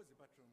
Where's the bathroom?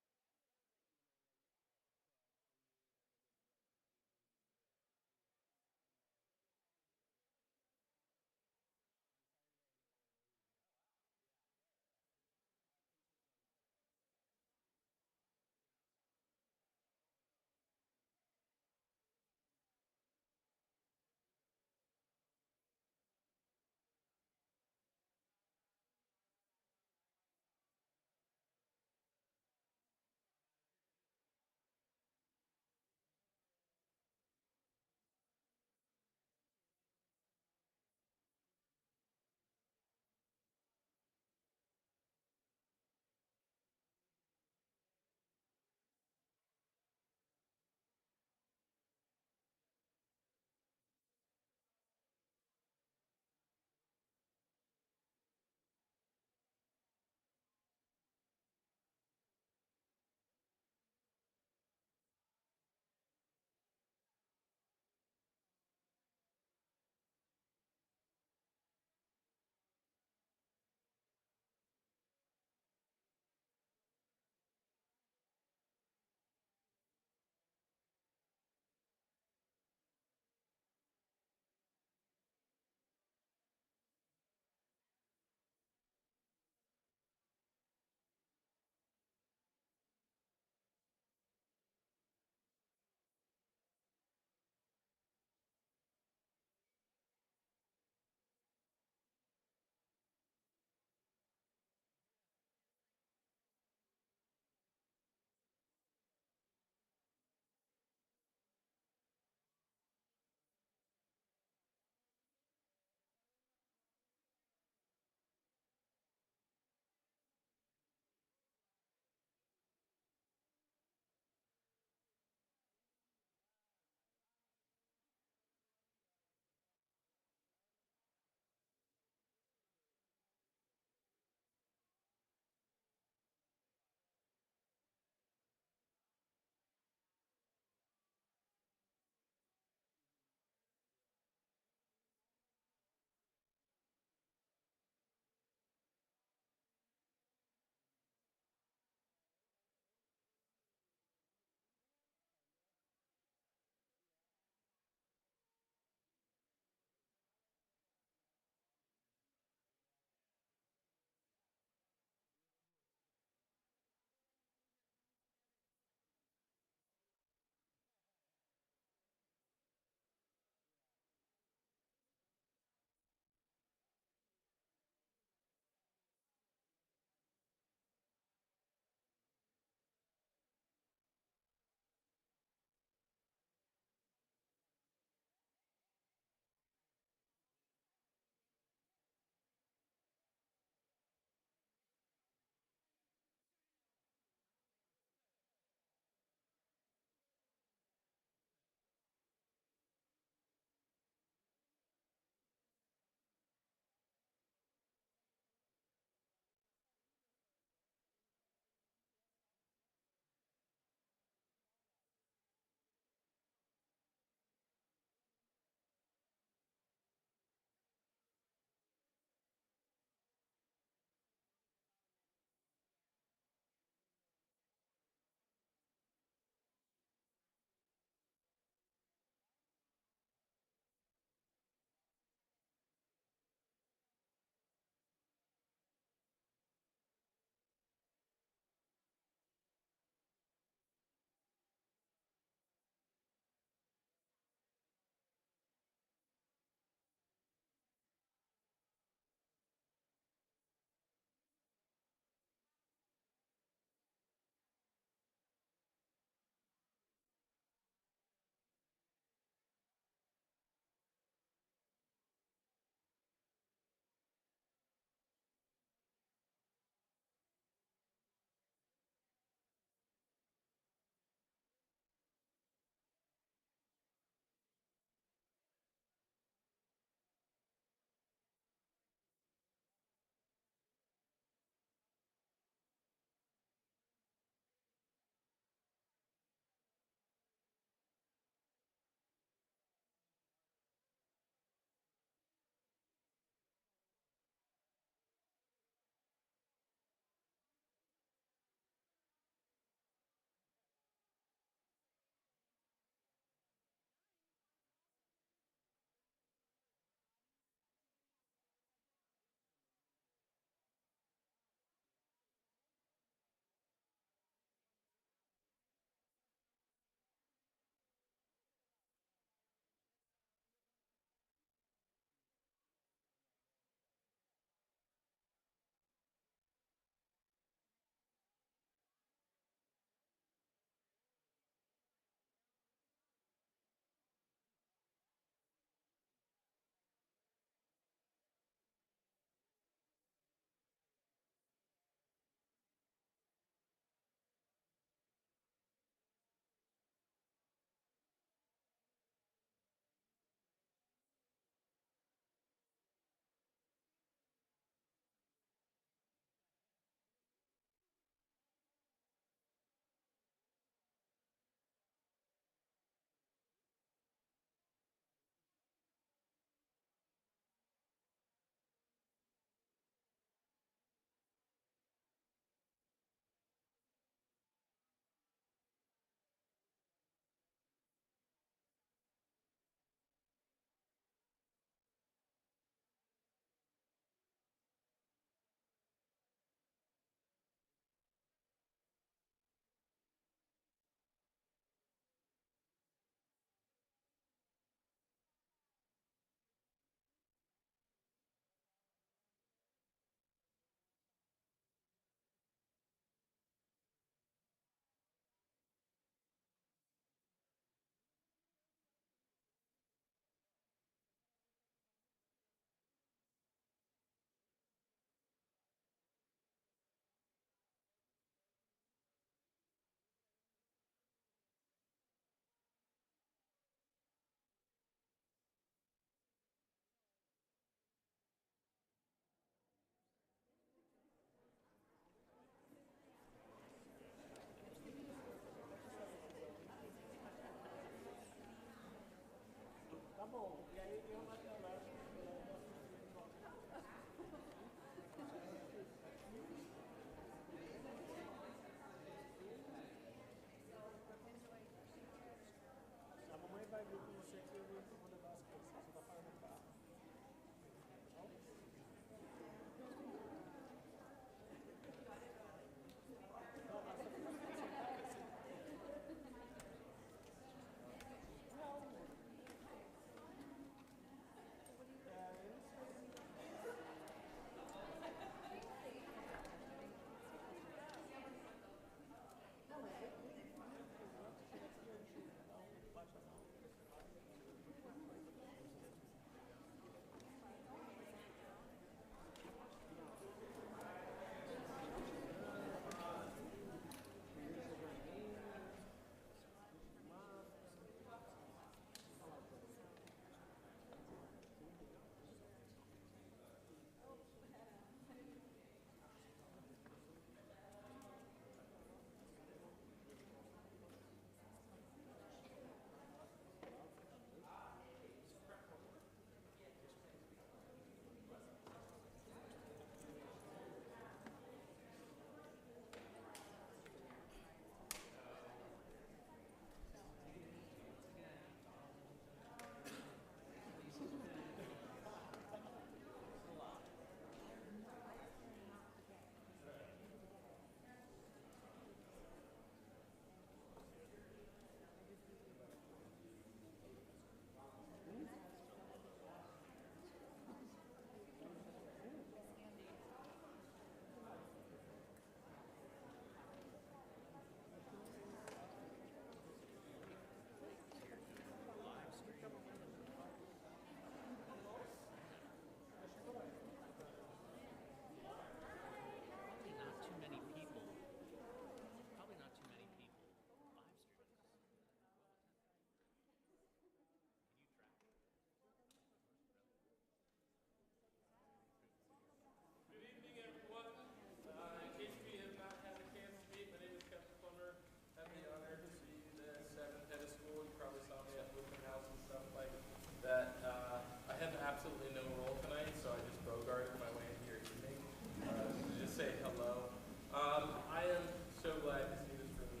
say hello. I am so glad to see this room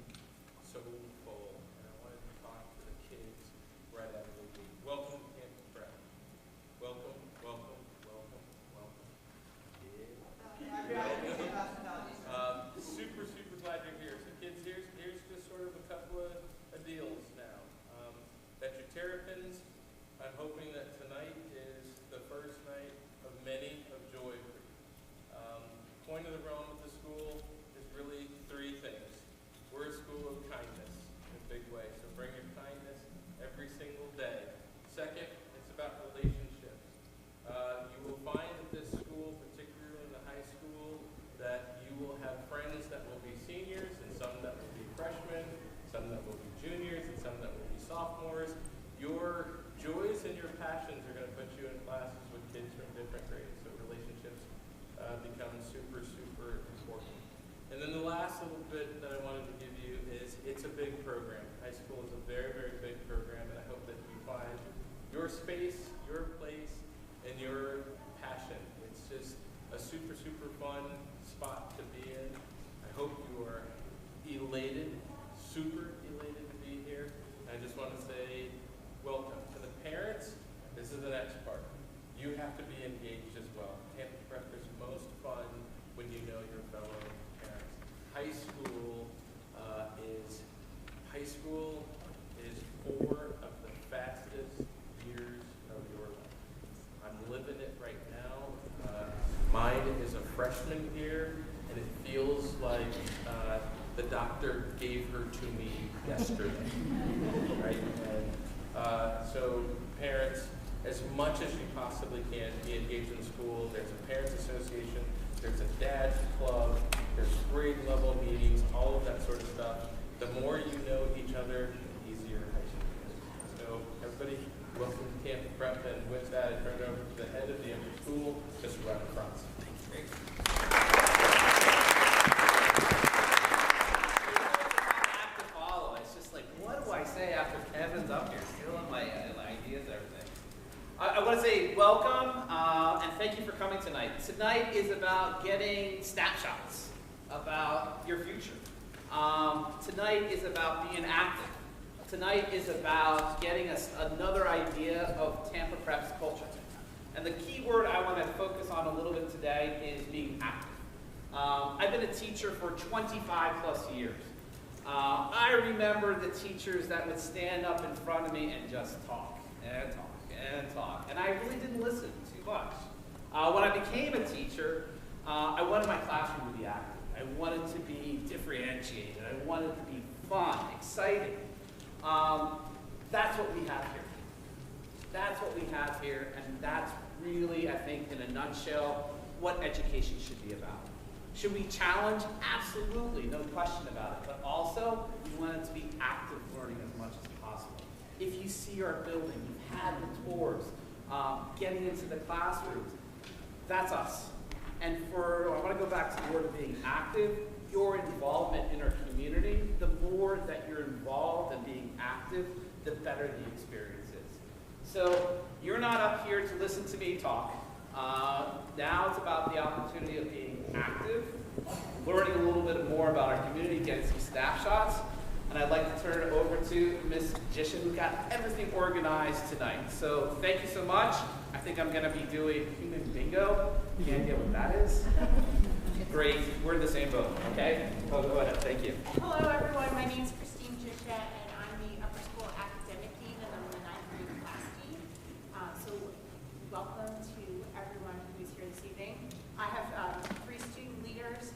so full, and I wanted to talk to the kids right out of the gate. Welcome to Camp Prep. Welcome, welcome, welcome, welcome. Super, super glad you're here. So kids, here's just sort of a couple of deals now. That your Terrapins, I'm hoping that tonight is the first night of many of joy for you. Point of the realm of the school is really three things. We're a school of kindness in a big way, so bring your kindness every single day. Second, it's about relationships. You will find at this school, particularly in the high school, that you will have friends that will be seniors and some that will be freshmen, some that will be juniors, and some that will be sophomores. Your joys and your passions are going to put you in classes with kids from different grades, so relationships become super, super important. And then the last little bit that I wanted to give you is it's a big program. High school is a very, very big program, and I hope that you find your space, your place, and your passion. It's just a super, super fun spot to be in. I hope you are elated, super elated to be here. I just want to say welcome. To the parents, this is the next part. You have to be engaged as well. Camp Prep is most fun when you know your fellow parents. High school is 4 of the fastest years of your life. I'm living it right now. Mine is a freshman year, and it feels like the doctor gave her to me yesterday, right? And so parents, as much as you possibly can, be engaged in school. There's a parents association, there's a dad's club, there's grade level meetings, all of that sort of stuff. The more you know each other, the easier high school is. So everybody, welcome to Camp Prep, and with that, I turn it over to the head of the upper school, Mr. Ron Franz. Thank you. It's just like, what do I say after Kevin's up here, stealing my ideas and everything? I want to say welcome and thank you for coming tonight. Tonight is about getting snapshots about your future. Tonight is about being active. Tonight is about getting us another idea of Tampa Prep's culture. And the key word I want to focus on a little bit today is being active. I've been a teacher for 25 plus years. I remember the teachers that would stand up in front of me and just talk and talk and talk. And I really didn't listen too much. When I became a teacher, I wanted my classroom to be active. I wanted to be differentiated. I wanted to be fun, exciting. That's what we have here. That's what we have here, and that's really, I think, in a nutshell, what education should be about. Should we challenge? Absolutely, no question about it. But also, we want it to be active learning as much as possible. If you see our building, you've had the tours, getting into the classrooms, that's us. And I want to go back to the word of being active. Your involvement in our community, the more that you're involved and being active, the better the experience is. So you're not up here to listen to me talk. Now it's about the opportunity of being active, learning a little bit more about our community, getting some snapshots, and I'd like to turn it over to Ms. Magician, who got everything organized tonight. So thank you so much. I think I'm going to be doing human bingo. Any idea what that is? Great. We're in the same boat, okay? Oh, go ahead. Thank you. Hello, everyone. My name is Christine Gichette, and I'm the upper school academic dean, and I'm the 9th grade class dean. So welcome to everyone who's here this evening. I have 3 student leaders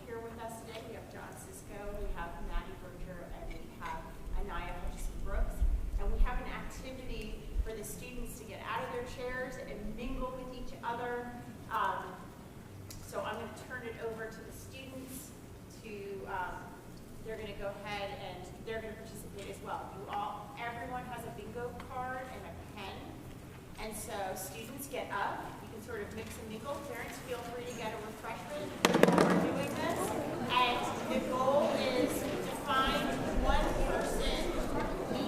here with us today. We have John Sisko, we have Maddie Berger, and we have Anaya Hutchison-Brooks. And we have an activity for the students to get out of their chairs and mingle with each other. So I'm going to turn it over to the students to, they're going to go ahead and they're going to participate as well. Everyone has a bingo card and a pen. And so students get up, you can sort of mix and mingle. Parents, feel free to get a refreshment while we're doing this. And the goal is to find one person with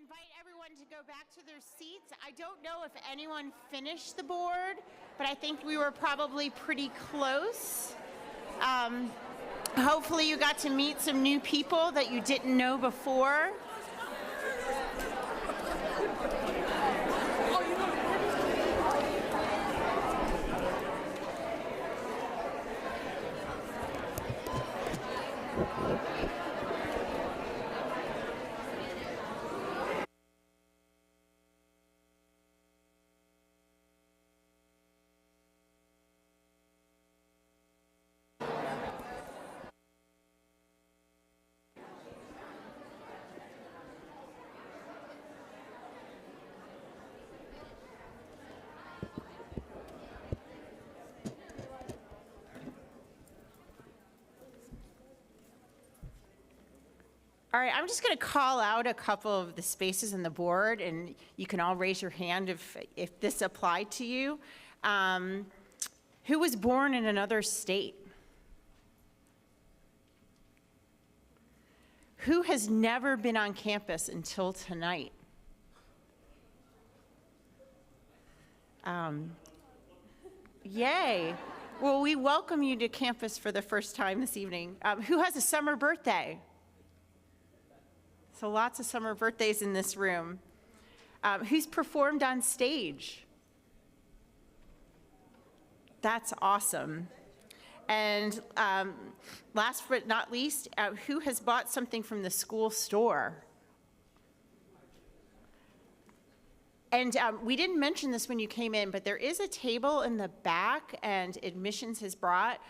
invite everyone to go back to their seats. I don't know if anyone finished the board, but I think we were probably pretty close. Hopefully you got to meet some new people that you didn't know before. All right, I'm just going to call out a couple of the spaces in the board, and you can all raise your hand if this applied to you. Who was born in another state? Who has never been on campus until tonight? Yay. Well, we welcome you to campus for the first time this evening. Who has a summer birthday? So lots of summer birthdays in this room. Who's performed on stage? That's awesome. And last but not least, who has bought something from the school store? And we didn't mention this when you came in, but there is a table in the back, and admissions has brought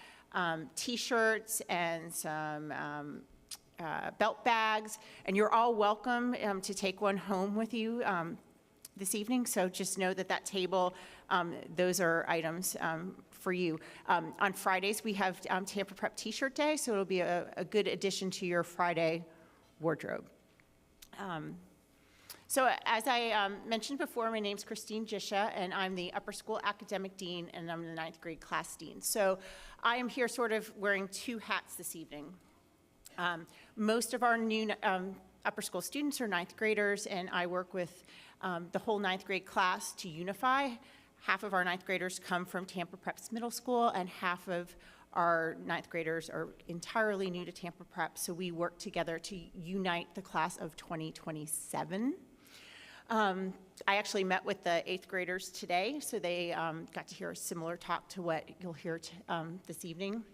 T-shirts and some belt bags, and you're all welcome to take one home with you this evening. So just know that that table, those are items for you. On Fridays, we have Tampa Prep T-shirt Day, so it'll be a good addition to your Friday wardrobe. So as I mentioned before, my name's Christine Jisha, and I'm the Upper School Academic Dean, and I'm the 9th grade class dean. So I am here sort of wearing two hats this evening. Most of our new upper school students are 9th graders, and I work with the whole 9th grade class to unify. Half of our 9th graders come from Tampa Prep Middle School, and half of our 9th graders are entirely new to Tampa Prep, so we work together to unite the class of 2027. I actually met with the 8th graders today, so they got to hear a similar talk to what you'll hear this evening.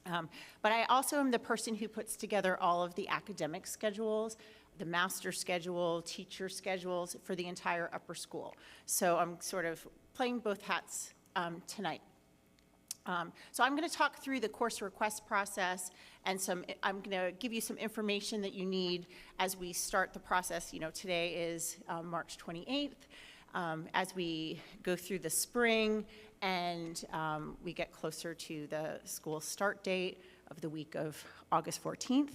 But I also am the person who puts together all of the academic schedules, the master schedule, teacher schedules for the entire upper school. So I'm sort of playing both hats tonight. So I'm going to talk through the course request process, and I'm going to give you some information that you need as we start the process. You know, today is March 28th. As we go through the spring and we get closer to the school start date of the week of August 14th,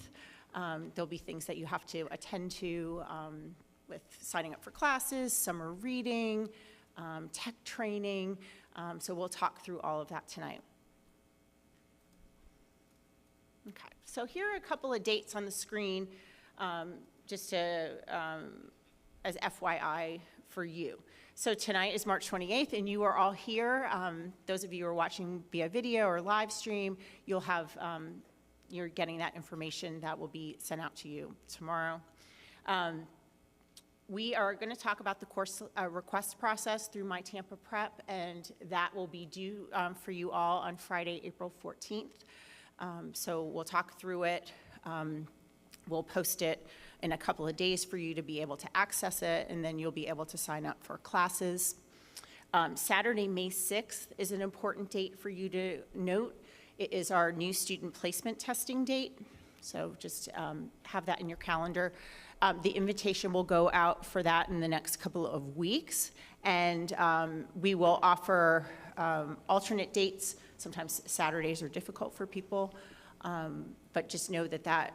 there'll be things that you have to attend to with signing up for classes, summer reading, tech training. So we'll talk through all of that tonight. Okay, so here are a couple of dates on the screen, just to, as FYI for you. So tonight is March 28th, and you are all here. Those of you who are watching via video or live stream, you'll have, you're getting that information that will be sent out to you tomorrow. We are going to talk about the course request process through My Tampa Prep, and that will be due for you all on Friday, April 14th. So we'll talk through it. We'll post it in a couple of days for you to be able to access it, and then you'll be able to sign up for classes. Saturday, May 6th is an important date for you to note. It is our new student placement testing date, so just have that in your calendar. The invitation will go out for that in the next couple of weeks, and we will offer alternate dates. Sometimes Saturdays are difficult for people, but just know that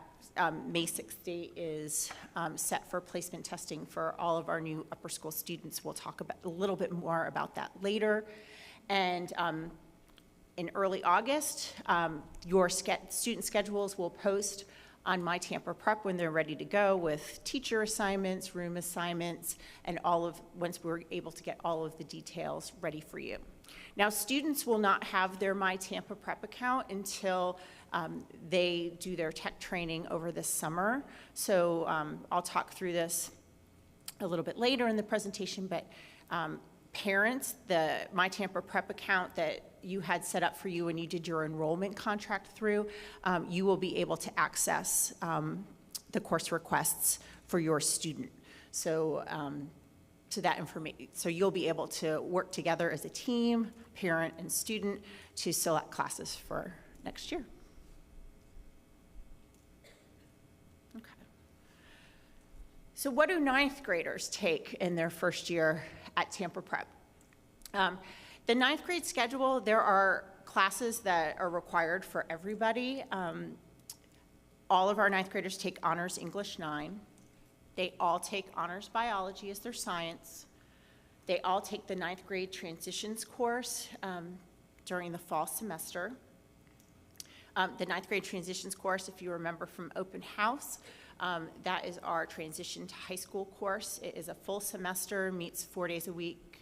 May 6th date is set for placement testing for all of our new upper school students. We'll talk a little bit more about that later. And in early August, your student schedules will post on My Tampa Prep when they're ready to go with teacher assignments, room assignments, and once we're able to get all of the details ready for you. Now, students will not have their My Tampa Prep account until they do their tech training over the summer. So I'll talk through this a little bit later in the presentation, but parents, the My Tampa Prep account that you had set up for you when you did your enrollment contract through, you will be able to access the course requests for your student. So, so you'll be able to work together as a team, parent and student, to select classes for next year. Okay. So what do ninth graders take in their first year at Tampa Prep? The ninth grade schedule, there are classes that are required for everybody. All of our ninth graders take Honors English 9. They all take Honors Biology as their science. They all take the ninth grade transitions course during the fall semester. The ninth grade transitions course, if you remember from Open House, that is our transition to high school course. It is a full semester, meets 4 days a week,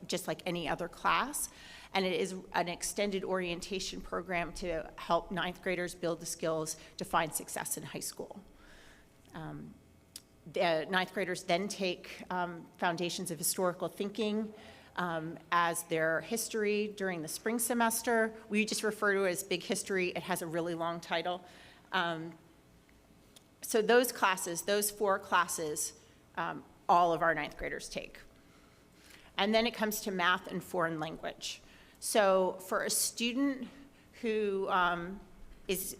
just like any other class. And it is an extended orientation program to help ninth graders build the skills to find success in high school. The ninth graders then take Foundations of Historical Thinking as their history during the spring semester. We just refer to it as Big History. It has a really long title. So those classes, those 4 classes, all of our ninth graders take. And then it comes to math and foreign language. So for a student who is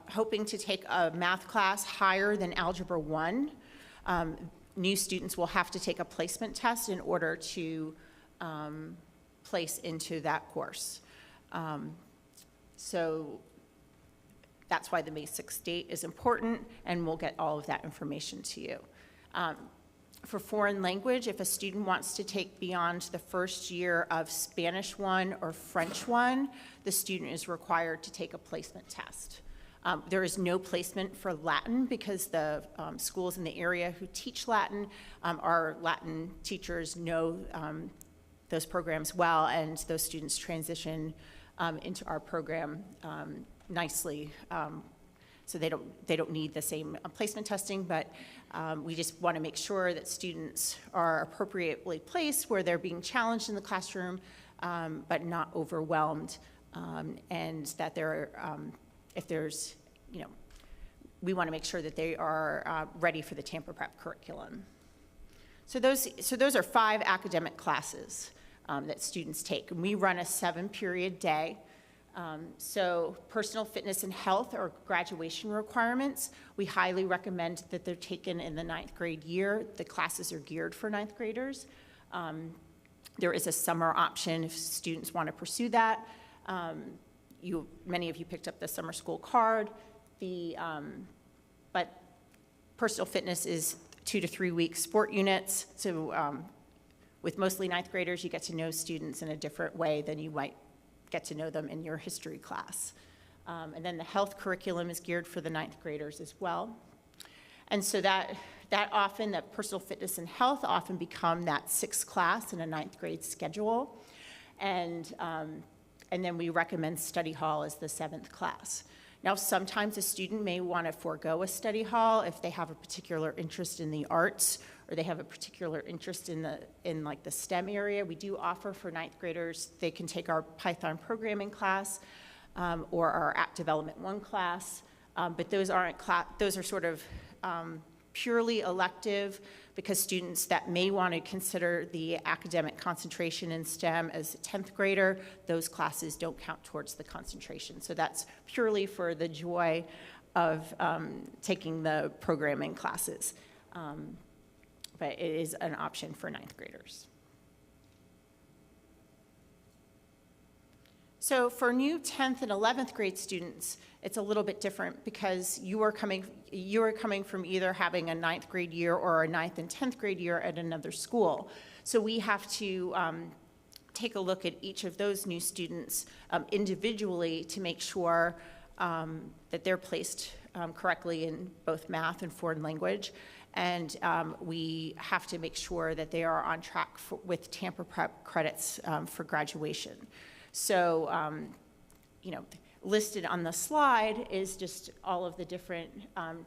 hoping to take a math class higher than Algebra 1, new students will have to take a placement test in order to place into that course. So that's why the May 6th date is important, and we'll get all of that information to you. For foreign language, if a student wants to take beyond the first year of Spanish 1 or French 1, the student is required to take a placement test. There is no placement for Latin because the schools in the area who teach Latin, our Latin teachers know those programs well, and those students transition into our program nicely. So they don't need the same placement testing, but we just want to make sure that students are appropriately placed where they're being challenged in the classroom, but not overwhelmed, and that they're, if there's, we want to make sure that they are ready for the Tampa Prep curriculum. So those are 5 academic classes that students take, and we run a 7-period day. So personal fitness and health are graduation requirements. We highly recommend that they're taken in the 9th grade year. The classes are geared for 9th graders. There is a summer option if students want to pursue that. Many of you picked up the summer school card. But personal fitness is 2 to 3 week sport units. So with mostly 9th graders, you get to know students in a different way than you might get to know them in your history class. And then the health curriculum is geared for the 9th graders as well. And so that personal fitness and health often become that 6th class in a 9th grade schedule. And then we recommend study hall as the 7th class. Now, sometimes a student may want to forego a study hall if they have a particular interest in the arts or they have a particular interest in the STEM area. We do offer for 9th graders, they can take our Python programming class or our App Development 1 class, but those are sort of purely elective because students that may want to consider the academic concentration in STEM as a 10th grader, those classes don't count towards the concentration. So that's purely for the joy of taking the programming classes. But it is an option for 9th graders. So for new 10th and 11th grade students, it's a little bit different because you are coming from either having a 9th grade year or a 9th and 10th grade year at another school. So we have to take a look at each of those new students individually to make sure that they're placed correctly in both math and foreign language. And we have to make sure that they are on track with Tampa Prep credits for graduation. So, listed on the slide is just all of the different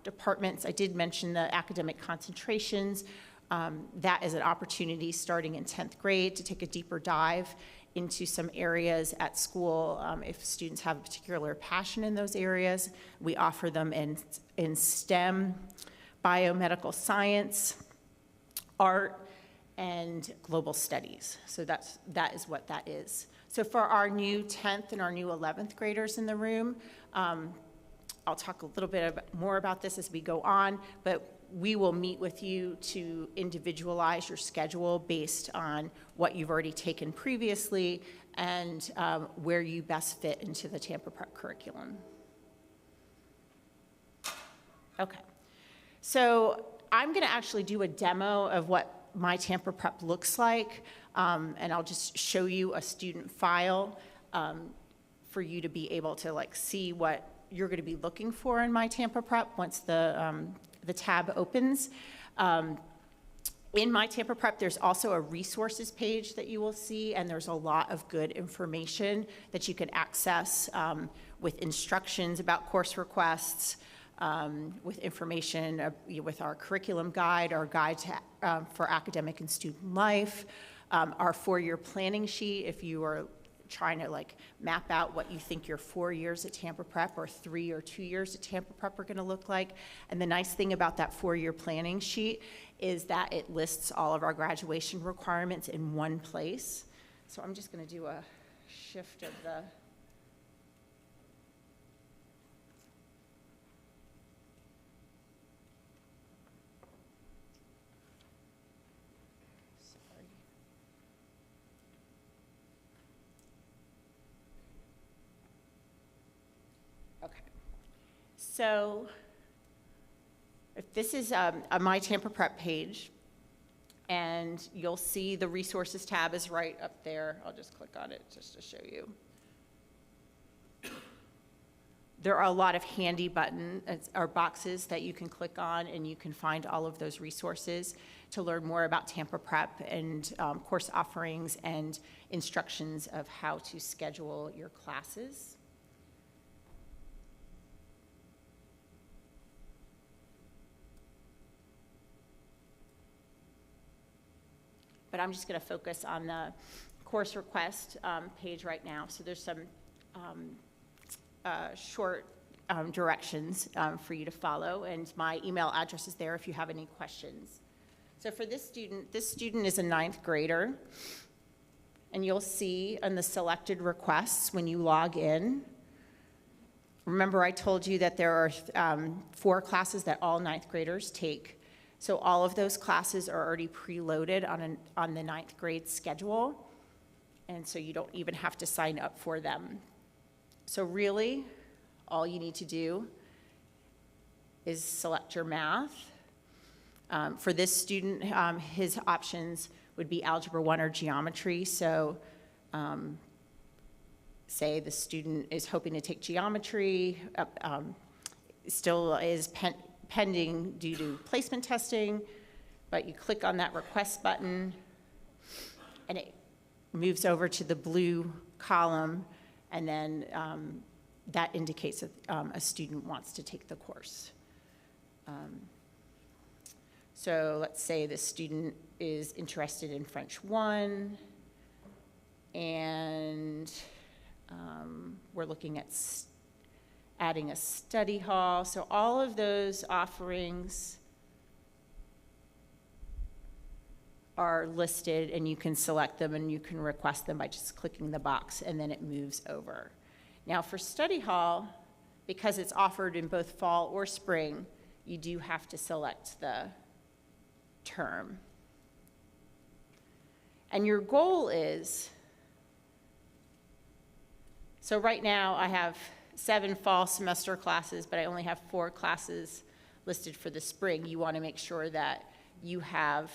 departments. I did mention the academic concentrations. That is an opportunity starting in 10th grade to take a deeper dive into some areas at school. If students have a particular passion in those areas, we offer them in STEM, biomedical science, art, and global studies. So that is what that is. So for our new 10th and our new 11th graders in the room, I'll talk a little bit more about this as we go on, but we will meet with you to individualize your schedule based on what you've already taken previously and where you best fit into the Tampa Prep curriculum. Okay, so I'm gonna actually do a demo of what my Tampa Prep looks like, and I'll just show you a student file for you to be able to see what you're gonna be looking for in my Tampa Prep once the tab opens. In my Tampa Prep, there's also a resources page that you will see, and there's a lot of good information that you can access with instructions about course requests, with information with our curriculum guide, our guide for academic and student life, our 4-year planning sheet if you are trying to map out what you think your 4 years at Tampa Prep or 3 or 2 years at Tampa Prep are going to look like. And the nice thing about that 4-year planning sheet is that it lists all of our graduation requirements in one place. So I'm just going to do a shift of the So if this is my Tampa Prep page, and you'll see the resources tab is right up there. I'll just click on it just to show you. There are a lot of handy buttons or boxes that you can click on, and you can find all of those resources to learn more about Tampa Prep and course offerings and instructions of how to schedule your classes. But I'm just going to focus on the course request page right now. So there's some short directions for you to follow, and my email address is there if you have any questions. So for this student is a 9th grader, and you'll see on the selected requests when you log in. Remember I told you that there are 4 classes that all 9th graders take. So all of those classes are already preloaded on the 9th grade schedule, and so you don't even have to sign up for them. So really, all you need to do is select your math. For this student, his options would be Algebra 1 or Geometry. So say the student is hoping to take Geometry, still is pending due to placement testing, but you click on that request button and it moves over to the blue column, and then that indicates that a student wants to take the course. So let's say the student is interested in French 1, and we're looking at adding a study hall. So all of those offerings are listed, and you can select them and you can request them by just clicking the box, and then it moves over. Now for study hall, because it's offered in both fall or spring, you do have to select the term. And your goal is, so right now I have 7 fall semester classes, but I only have 4 classes listed for the spring. You want to make sure that you have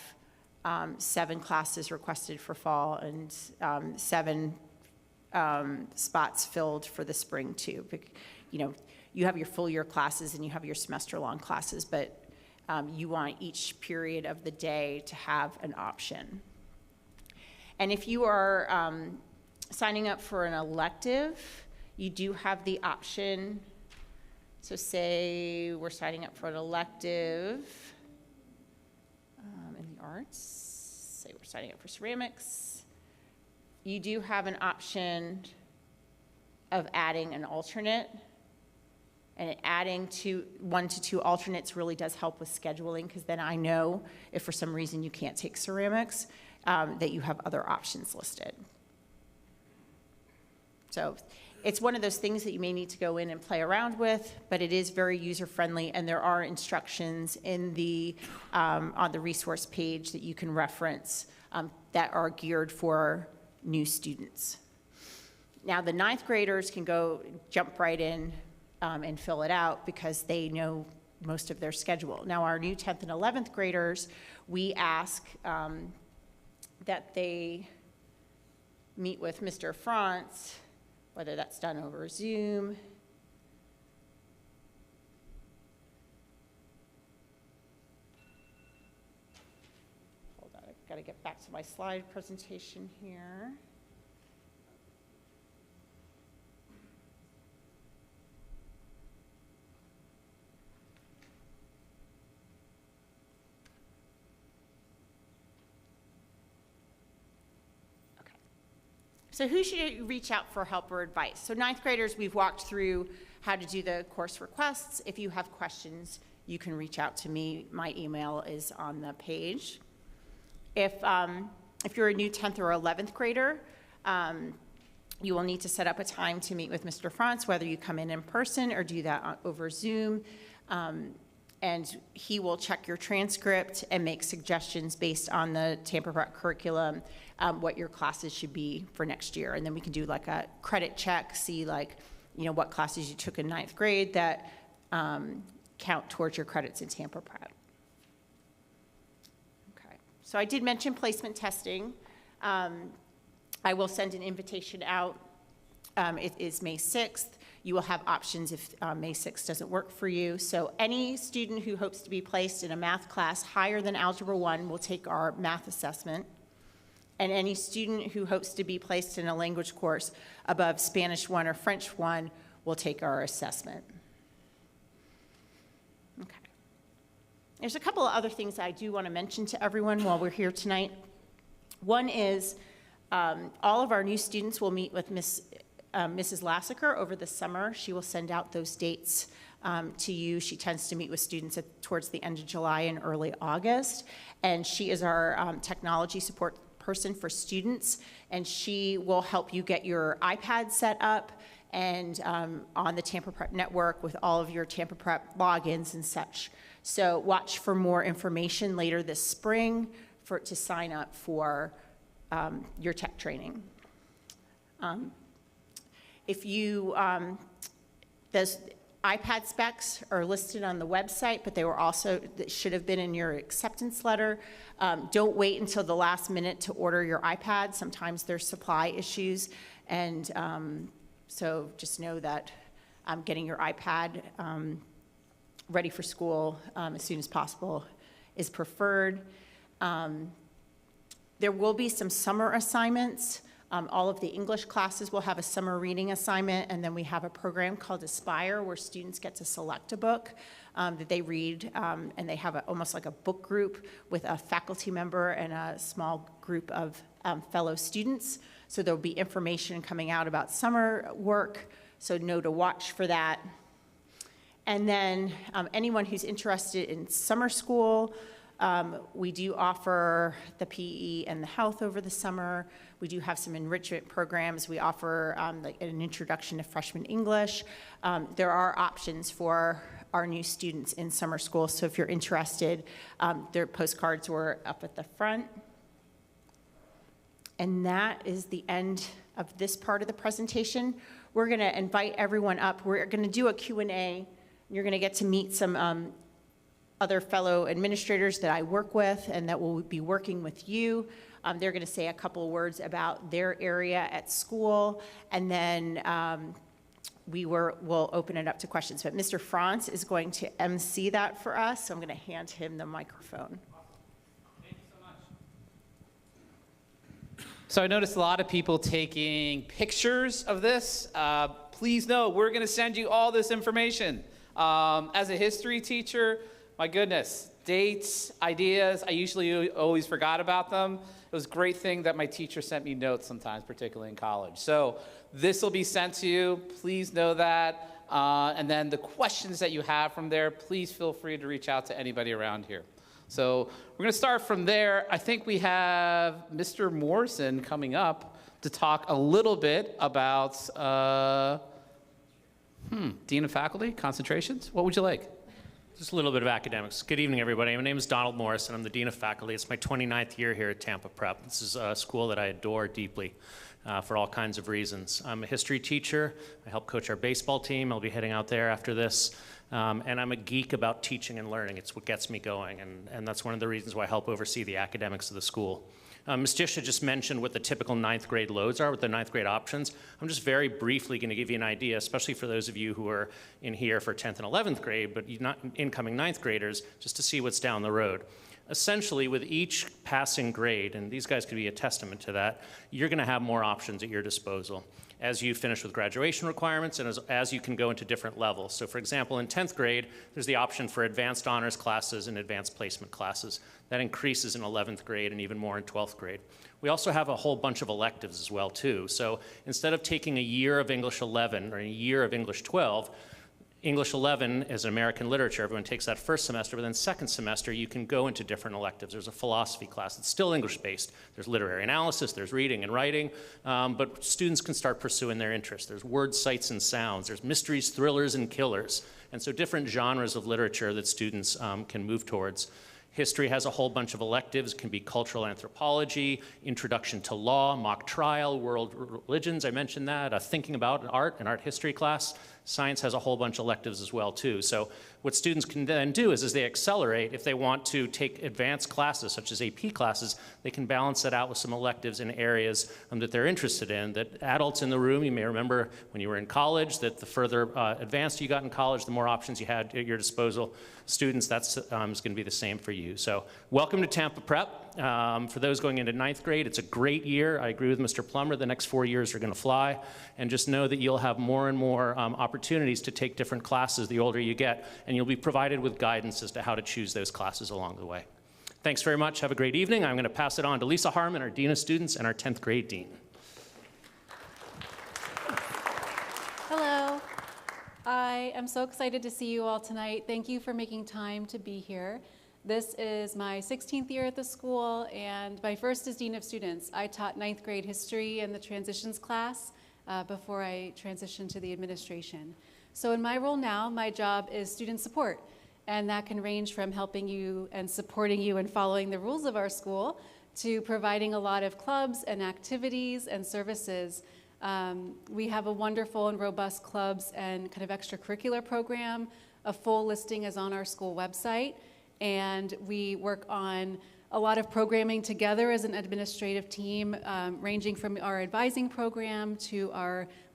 7 classes requested for fall and 7 spots filled for the spring too. you have your full year classes and you have your semester-long classes, but you want each period of the day to have an option. And if you are signing up for an elective, you do have the option. So say we're signing up for an elective in the arts. Say we're signing up for ceramics. You do have an option of adding an alternate. And adding 1 to 2 alternates really does help with scheduling, because then I know if for some reason you can't take ceramics, that you have other options listed. So it's one of those things that you may need to go in and play around with, but it is very user-friendly, and there are instructions in the, on the resource page that you can reference that are geared for new students. Now, the 9th graders can jump right in and fill it out because they know most of their schedule. Now, our new 10th and 11th graders, we ask that they meet with Mr. France, whether that's done over Zoom. Hold on, I've got to get back to my slide presentation here. So who should you reach out for help or advice? So 9th graders, we've walked through how to do the course requests. If you have questions, you can reach out to me. My email is on the page. If you're a new 10th or 11th grader, you will need to set up a time to meet with Mr. France, whether you come in person or do that over Zoom. And he will check your transcript and make suggestions based on the Tampa Prep curriculum, what your classes should be for next year. And then we can do like a credit check, see what classes you took in 9th grade that count towards your credits in Tampa Prep. Okay, so I did mention placement testing. I will send an invitation out. It is May 6th. You will have options if May 6th doesn't work for you. So any student who hopes to be placed in a math class higher than Algebra 1 will take our math assessment. And any student who hopes to be placed in a language course above Spanish 1 or French 1 will take our assessment. Okay. There's a couple of other things I do want to mention to everyone while we're here tonight. One is all of our new students will meet with Mrs. Lassiter over the summer. She will send out those dates to you. She tends to meet with students towards the end of July and early August. And she is our technology support person for students. And she will help you get your iPad set up and on the Tampa Prep network with all of your Tampa Prep logins and such. So watch for more information later this spring to sign up for your tech training. If you, those iPad specs are listed on the website, but they were also, that should have been in your acceptance letter. Don't wait until the last minute to order your iPad. Sometimes there's supply issues. And so just know that getting your iPad ready for school as soon as possible is preferred. There will be some summer assignments. All of the English classes will have a summer reading assignment, and then we have a program called Aspire where students get to select a book that they read, and they have almost like a book group with a faculty member and a small group of fellow students. So there'll be information coming out about summer work, so know to watch for that. And then anyone who's interested in summer school, we do offer the PE and the health over the summer. We do have some enrichment programs. We offer like an introduction to freshman English. There are options for our new students in summer school. So if you're interested, their postcards were up at the front. And that is the end of this part of the presentation. We're going to invite everyone up. We're going to do a Q&A. You're going to get to meet some other fellow administrators that I work with and that will be working with you. They're going to say a couple of words about their area at school, and then we'll open it up to questions. But Mr. Franz is going to MC that for us, so I'm going to hand him the microphone. Thank you so much. So I noticed a lot of people taking pictures of this. Please know, we're going to send you all this information. As a history teacher, my goodness, dates, ideas, I usually always forgot about them. It was a great thing that my teacher sent me notes sometimes, particularly in college. So this will be sent to you. Please know that. And then the questions that you have from there, please feel free to reach out to anybody around here. So we're going to start from there. I think we have Mr. Morrison coming up to talk a little bit about Dean of Faculty, concentrations. What would you like? Just a little bit of academics. Good evening, everybody. My name is Donald Morris, and I'm the Dean of Faculty. It's my 29th year here at Tampa Prep. This is a school that I adore deeply for all kinds of reasons. I'm a history teacher. I help coach our baseball team. I'll be heading out there after this. And I'm a geek about teaching and learning. It's what gets me going, and that's one of the reasons why I help oversee the academics of the school. Ms. Jisha just mentioned what the typical 9th grade loads are, what the 9th grade options. I'm just very briefly going to give you an idea, especially for those of you who are in here for 10th and 11th grade, but you're not incoming 9th graders, just to see what's down the road. Essentially, with each passing grade, and these guys could be a testament to that, you're going to have more options at your disposal as you finish with graduation requirements and as you can go into different levels. So for example, in 10th grade, there's the option for advanced honors classes and advanced placement classes. That increases in 11th grade and even more in 12th grade. We also have a whole bunch of electives as well too. So instead of taking a year of English 11 or a year of English 12, English 11 is American literature. Everyone takes that first semester, but then second semester you can go into different electives. There's a philosophy class. It's still English-based. There's literary analysis, there's reading and writing, but students can start pursuing their interests. There's words, sights, and sounds. There's mysteries, thrillers, and killers. And so different genres of literature that students can move towards. History has a whole bunch of electives. It can be cultural anthropology, introduction to law, mock trial, world religions, I mentioned that, thinking about art, an art history class. Science has a whole bunch of electives as well too. So what students can then do is as they accelerate, if they want to take advanced classes such as AP classes, they can balance that out with some electives in areas that they're interested in. That adults in the room, you may remember when you were in college, that the further advanced you got in college, the more options you had at your disposal. Students, that's is going to be the same for you. So welcome to Tampa Prep. For those going into 9th grade, it's a great year. I agree with Mr. Plummer. The next 4 years are going to fly. And just know that you'll have more and more opportunities to take different classes the older you get, and you'll be provided with guidance as to how to choose those classes along the way. Thanks very much. Have a great evening. I'm going to pass it on to Lisa Harmon, our Dean of Students, and our 10th grade Dean. Hello. I am so excited to see you all tonight. Thank you for making time to be here. This is my 16th year at the school and my first as Dean of Students. I taught 9th grade history in the transitions class before I transitioned to the administration. So in my role now, my job is student support, and that can range from helping you and supporting you in following the rules of our school to providing a lot of clubs and activities and services. We have a wonderful and robust clubs and kind of extracurricular program. A full listing is on our school website, and we work on a lot of programming together as an administrative team, ranging from our advising program to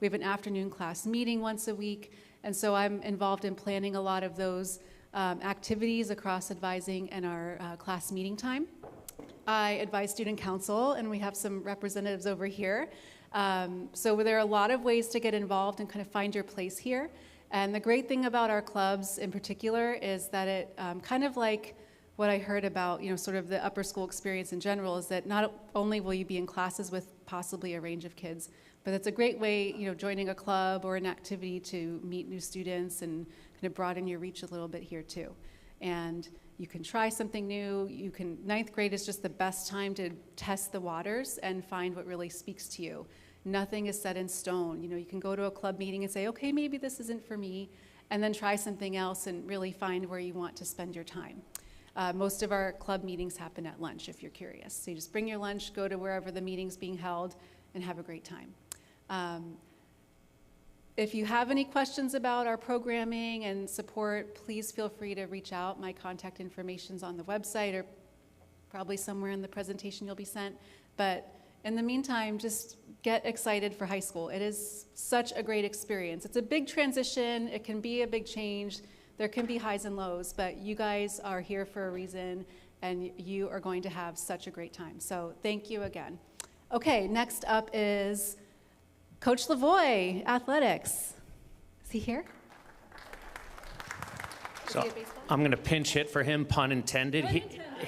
we have an afternoon class meeting once a week, and so I'm involved in planning a lot of those activities across advising and our class meeting time. I advise student council, and we have some representatives over here. So there are a lot of ways to get involved and kind of find your place here. And the great thing about our clubs in particular is that it kind of like what I heard about, sort of the upper school experience in general, is that not only will you be in classes with possibly a range of kids, but it's a great way, joining a club or an activity to meet new students and kind of broaden your reach a little bit here too. And you can try something new. 9th grade is just the best time to test the waters and find what really speaks to you. Nothing is set in stone. You can go to a club meeting and say, okay, maybe this isn't for me, and then try something else and really find where you want to spend your time. Most of our club meetings happen at lunch, if you're curious. So you just bring your lunch, go to wherever the meeting's being held, and have a great time. If you have any questions about our programming and support, please feel free to reach out. My contact information's on the website or probably somewhere in the presentation you'll be sent. But In the meantime, just get excited for high school. It is such a great experience. It's a big transition. It can be a big change. There can be highs and lows, but you guys are here for a reason, and you are going to have such a great time. So thank you again. Okay, next up is Coach Lavoie, athletics. Is he here? So I'm going to pinch hit for him, pun intended.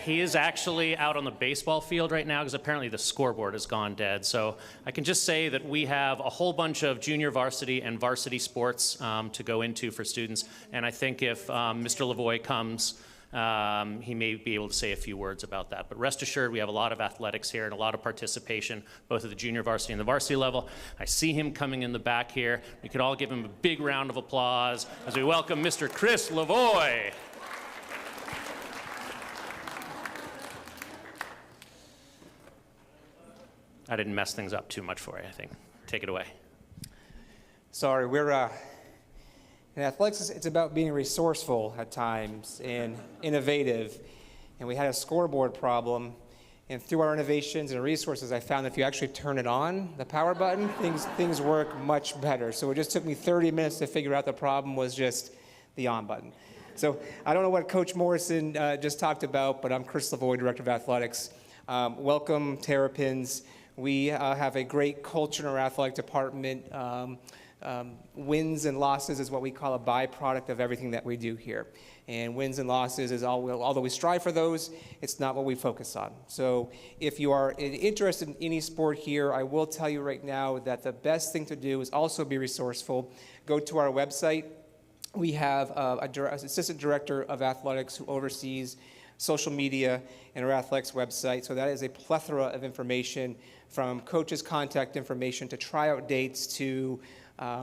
He is actually out on the baseball field right now because apparently the scoreboard has gone dead. So I can just say that we have a whole bunch of junior varsity and varsity sports to go into for students. And I think if Mr. Lavoie comes, he may be able to say a few words about that. But rest assured, we have a lot of athletics here and a lot of participation, both at the junior varsity and the varsity level. I see him coming in the back here. We could all give him a big round of applause as we welcome Mr. Chris Lavoie. I didn't mess things up too much for you, I think. Take it away. Sorry, we're in athletics, it's about being resourceful at times and innovative. And we had a scoreboard problem. And through our innovations and resources, I found that if you actually turn it on, the power button, things work much better. So it just took me 30 minutes to figure out the problem was just the on button. So I don't know what Coach Morrison just talked about, but I'm Chris Lavoie, Director of Athletics. Welcome, Terrapins. We have a great culture in our athletic department. Wins and losses is what we call a byproduct of everything that we do here. And wins and losses is although we strive for those, it's not what we focus on. So if you are interested in any sport here, I will tell you right now that the best thing to do is also be resourceful. Go to our website. We have an assistant director of athletics who oversees social media and our athletics website. So that is a plethora of information, from coaches' contact information to tryout dates to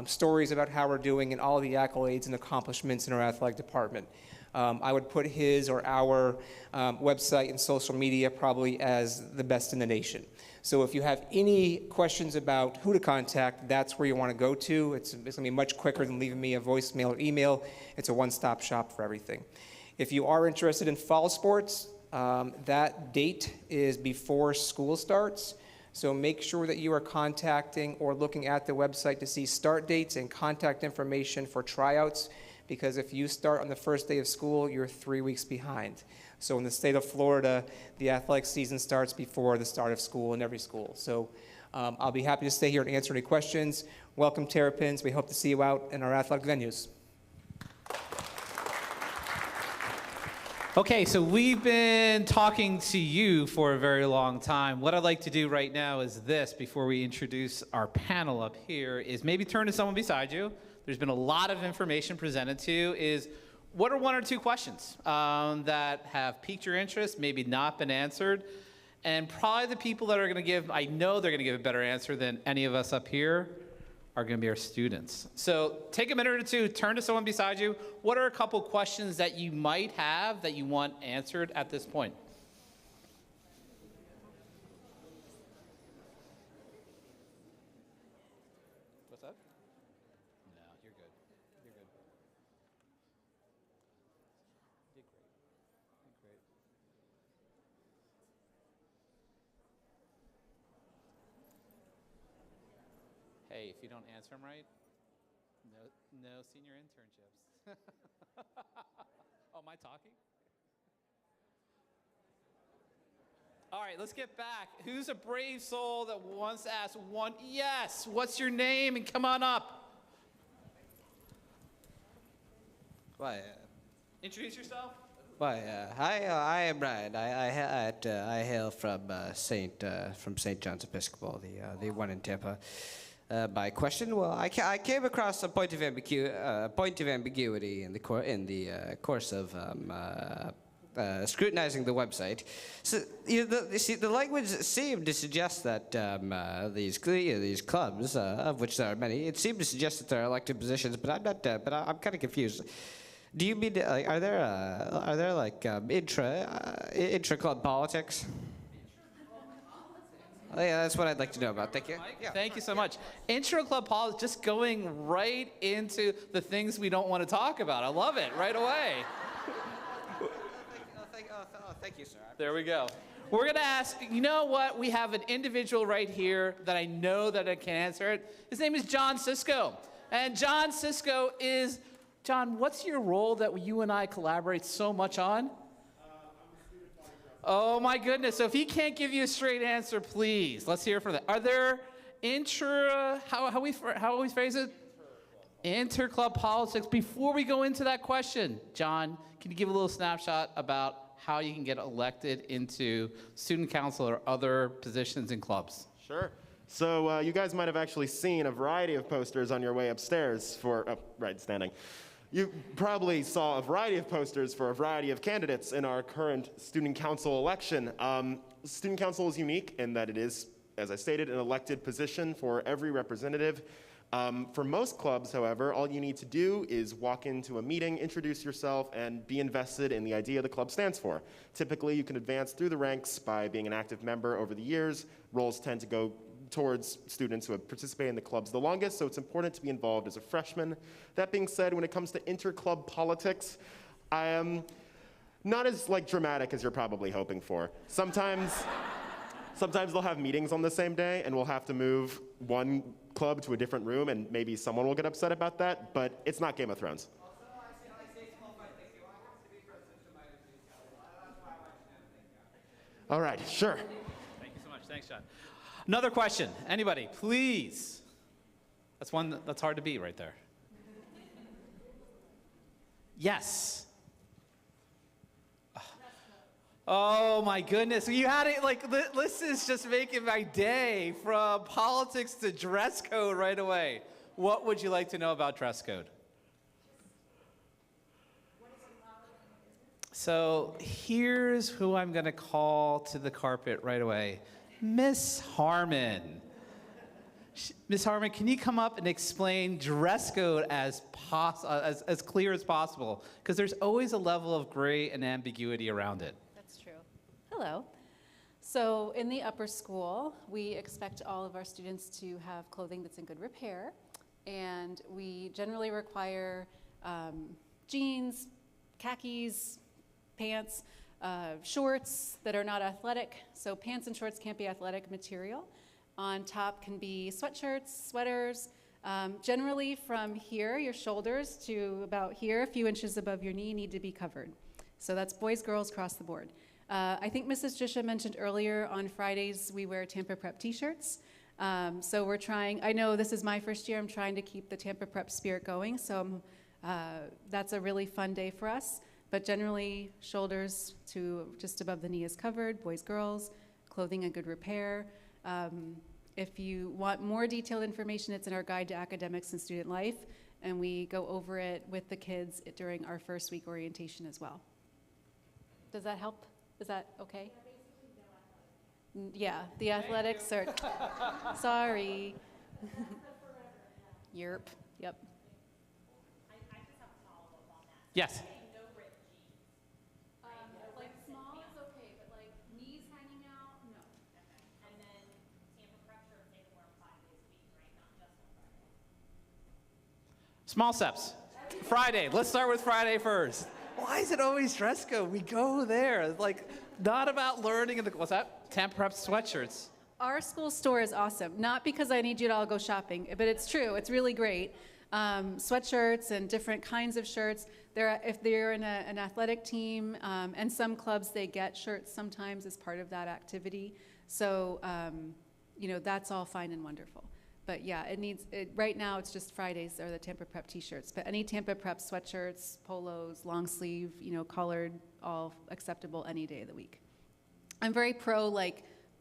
stories about how we're doing and all the accolades and accomplishments in our athletic department. I would put his or our website and social media probably as the best in the nation. So if you have any questions about who to contact, that's where you want to go to. It's going to be much quicker than leaving me a voicemail or email. It's a one-stop shop for everything. If you are interested in fall sports, that date is before school starts. So make sure that you are contacting or looking at the website to see start dates and contact information for tryouts, because if you start on the first day of school, you're 3 weeks behind. So in the state of Florida, the athletic season starts before the start of school in every school. So I'll be happy to stay here and answer any questions. Welcome, Terrapins. We hope to see you out in our athletic venues. Okay, so we've been talking to you for a very long time. What I'd like to do right now is this, before we introduce our panel up here, is maybe turn to someone beside you. There's been a lot of information presented to you. Is what are one or two questions that have piqued your interest, maybe not been answered? And probably the people that are gonna give, I know they're gonna give a better answer than any of us up here, are going to be our students. So take a minute or two, turn to someone beside you. What are a couple questions that you might have that you want answered at this point? What's up? No, you're good. You're good. You did great. You did great. Hey, if you don't answer them right, no senior internships. Oh, am I talking? All right, let's get back. Who's a brave soul that wants to ask one? Yes. What's your name? And come on up. Why? Introduce yourself. Why? Hi, I am Brian. I hail from St. John's Episcopal, the one in Tampa. My question: well, I came across a point of ambiguity in the course of scrutinizing the website. So the language seemed to suggest that these clubs, of which there are many, it seemed to suggest that there are elected positions, but I'm not. But I'm kind of confused. Do you mean are there like intra club politics? Oh, yeah, that's what I'd like to know about. Thank you. Yeah. Thank you so much. Intro club politics, just going right into the things we don't want to talk about. I love it right away. Thank you, sir. There we go. We're going to ask, you know what? We have an individual right here that I know that I can answer it. His name is John Cisco. And John Cisco is, John, what's your role that you and I collaborate so much on? Oh my goodness. So if he can't give you a straight answer, please, let's hear from that. Are there how we phrase it? Interclub politics. Before we go into that question, John, can you give a little snapshot about how you can get elected into student council or other positions in clubs? Sure. So you guys might have actually seen a variety of posters on your way upstairs standing. You probably saw a variety of posters for a variety of candidates in our current student council election. Student council is unique in that it is, as I stated, an elected position for every representative. For most clubs, however, all you need to do is walk into a meeting, introduce yourself, and be invested in the idea the club stands for. Typically, you can advance through the ranks by being an active member over the years. Roles tend to go towards students who have participated in the clubs the longest, so it's important to be involved as a freshman. That being said, when it comes to interclub politics, I am not as dramatic as you're probably hoping for. Sometimes they'll have meetings on the same day, and we'll have to move one club to a different room, and maybe someone will get upset about that, but it's not Game of Thrones. All right, sure. Thank you so much. Thanks, John. Another question. Anybody, please. That's one that's hard to beat right there. Yes. Oh my goodness. You had it this is just making my day, from politics to dress code right away. What would you like to know about dress code? So here's who I'm going to call to the carpet right away. Miss Harmon. Miss Harmon, can you come up and explain dress code as clear as possible? Because there's always a level of gray and ambiguity around it. That's true. Hello. So in the upper school, we expect all of our students to have clothing that's in good repair. And we generally require jeans, khakis, pants, shorts that are not athletic. So pants and shorts can't be athletic material. On top can be sweatshirts, sweaters. Generally from here, your shoulders, to about here, a few inches above your knee, need to be covered. So that's boys, girls, across the board. I think Mrs. Jisha mentioned earlier, on Fridays we wear Tampa Prep t-shirts. So we're trying, I know this is my first year, I'm trying to keep the Tampa Prep spirit going, so that's a really fun day for us. But generally, shoulders to just above the knee is covered, boys, girls, clothing in good repair. If you want more detailed information, it's in our Guide to Academics and Student Life, and we go over it with the kids during our first week orientation as well. Does that help? Is that okay? Yeah, the athletics are, sorry. Yerp, yep. Yes. Like small is okay, but like knees hanging out, no. And then Tampa Prep shirts, they can wear 5 days a week, right? Not just on Friday. Small steps. Friday. Let's start with Friday first. Why is it always dress code? We go there. It's not about learning. What's that? Tampa Prep sweatshirts. Our school store is awesome. Not because I need you to all go shopping, but it's true. It's really great. Sweatshirts and different kinds of shirts. If they're in an athletic team, and some clubs, they get shirts sometimes as part of that activity. So, that's all fine and wonderful. But yeah, right now it's just Fridays are the Tampa Prep t-shirts. But any Tampa Prep sweatshirts, polos, long sleeve, collared, all acceptable any day of the week. I'm very pro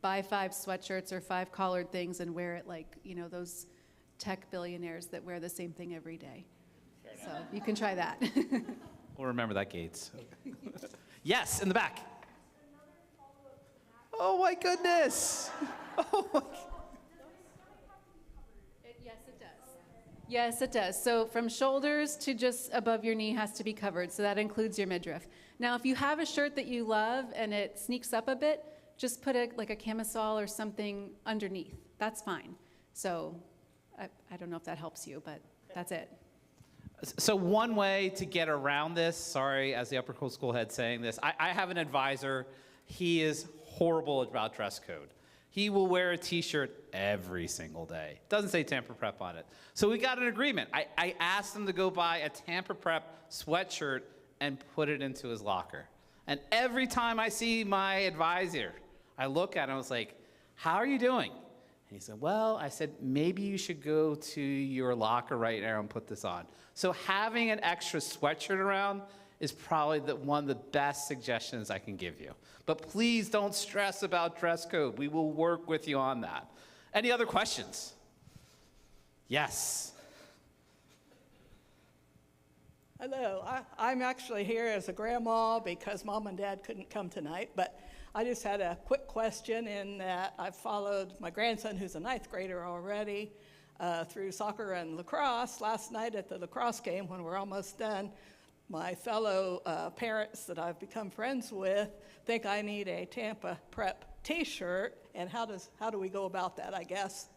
buy 5 sweatshirts or 5 collared things and wear it those tech billionaires that wear the same thing every day. So you can try that. We'll remember that, Gates. Yes, in the back. Oh my goodness. Oh my. Yes, it does. Yes, it does. So from shoulders to just above your knee has to be covered. So that includes your midriff. Now, if you have a shirt that you love and it sneaks up a bit, just put a camisole or something underneath. That's fine. So I don't know if that helps you, but that's it. So one way to get around this, sorry, as the upper school head saying this, I have an advisor. He is horrible about dress code. He will wear a t-shirt every single day. Doesn't say Tampa Prep on it. So we got an agreement. I asked him to go buy a Tampa Prep sweatshirt and put it into his locker. And every time I see my advisor, I look at him and I was like, how are you doing? And he said, well, I said, maybe you should go to your locker right now and put this on. So having an extra sweatshirt around is probably one of the best suggestions I can give you. But please don't stress about dress code. We will work with you on that. Any other questions? Yes. Hello, I'm actually here as a grandma because mom and dad couldn't come tonight, but I just had a quick question in that I've followed my grandson, who's a 9th grader already, through soccer and lacrosse. Last night at the lacrosse game, when we're almost done, my fellow parents that I've become friends with think I need a Tampa Prep t-shirt, and how do we go about that, I guess?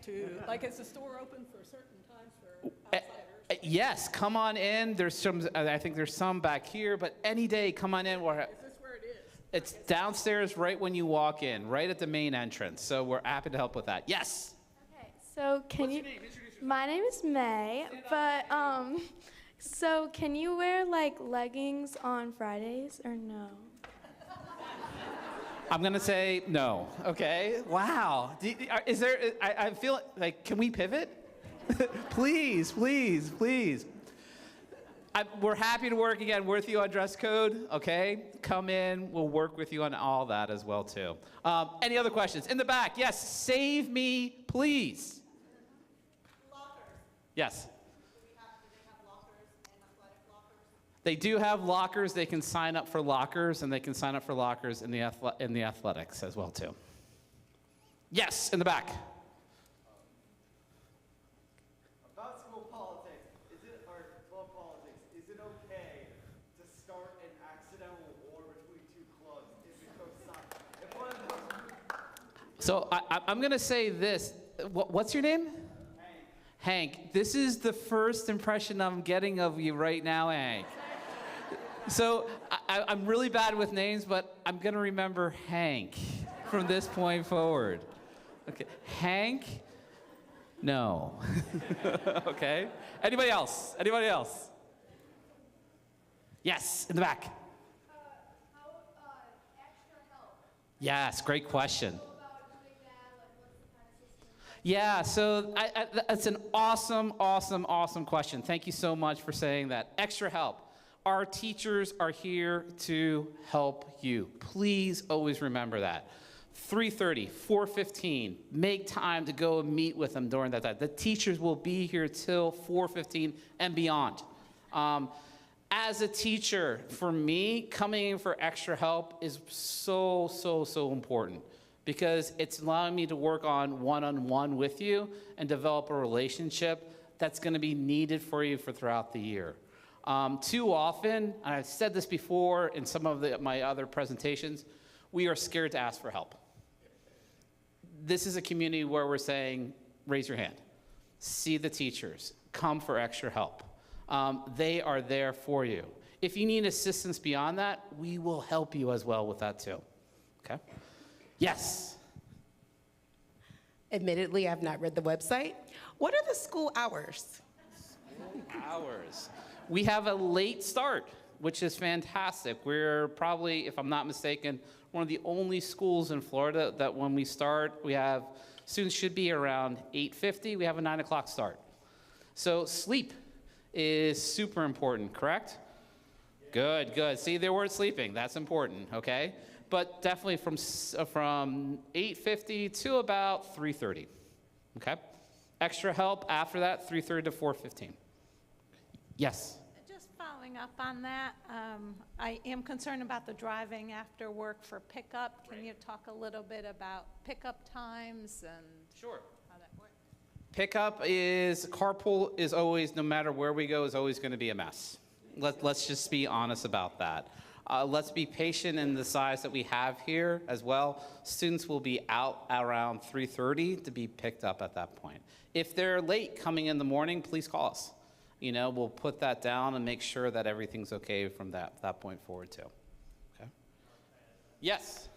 Is the store open for certain times for outsiders? Yes, come on in. There's some, I think there's some back here, but any day, come on in. Is this where it is? It's downstairs right when you walk in, right at the main entrance. So we're happy to help with that. Yes? Okay, so can you... My name is May, but so can you wear like leggings on Fridays or no? I'm going to say no, okay? Wow. Is there, I feel like, can we pivot? Please, please, please. We're happy to work again with you on dress code, okay? Come in, we'll work with you on all that as well too. Any other questions? In the back, yes, save me, please. Lockers. Yes. Do they have lockers and athletic lockers? They do have lockers. They can sign up for lockers, and they can sign up for lockers in the athletics as well too. Yes, in the back. About school politics, or club politics, is it okay to start an accidental war between two clubs if it goes south? If one of those... So I'm going to say this. What's your name? Hank. This is the first impression I'm getting of you right now, Hank. So I'm really bad with names, but I'm going to remember Hank from this point forward. Okay. Hank? No. Okay. Anybody else? Anybody else? Yes, in the back. Extra help. Yes, great question. About doing that, like what's the kind of system? Yeah, so that's an awesome question. Thank you so much for saying that. Extra help. Our teachers are here to help you. Please always remember that. 3:30, 4:15, make time to go and meet with them during that time. The teachers will be here till 4:15 and beyond. As a teacher, for me, coming in for extra help is so important, because it's allowing me to work on one-on-one with you and develop a relationship that's going to be needed for you for throughout the year. Too often, and I've said this before in some of my other presentations, we are scared to ask for help. This is a community where we're saying, raise your hand, see the teachers, come for extra help. They are there for you. If you need assistance beyond that, we will help you as well with that too. Okay? Yes. Admittedly, I've not read the website. What are the school hours? Hours. We have a late start, which is fantastic. We're probably, if I'm not mistaken, one of the only schools in Florida that when we start, we have, students should be around 8:50. We have a 9 o'clock start. So sleep is super important, correct? Good, good. See, they weren't sleeping. That's important, okay? But definitely from 8:50 to about 3:30, okay? Extra help after that, 3:30 to 4:15. Yes? Just following up on that, I am concerned about the driving after work for pickup. Can you talk a little bit about pickup times and Sure. how that works? Pickup is, carpool is always, no matter where we go, is always going to be a mess. Let's just be honest about that. Let's be patient in the size that we have here as well. Students will be out around 3:30 to be picked up at that point. If they're late coming in the morning, please call us. You know, we'll put that down and make sure that everything's okay from that point forward too. Okay? Yes?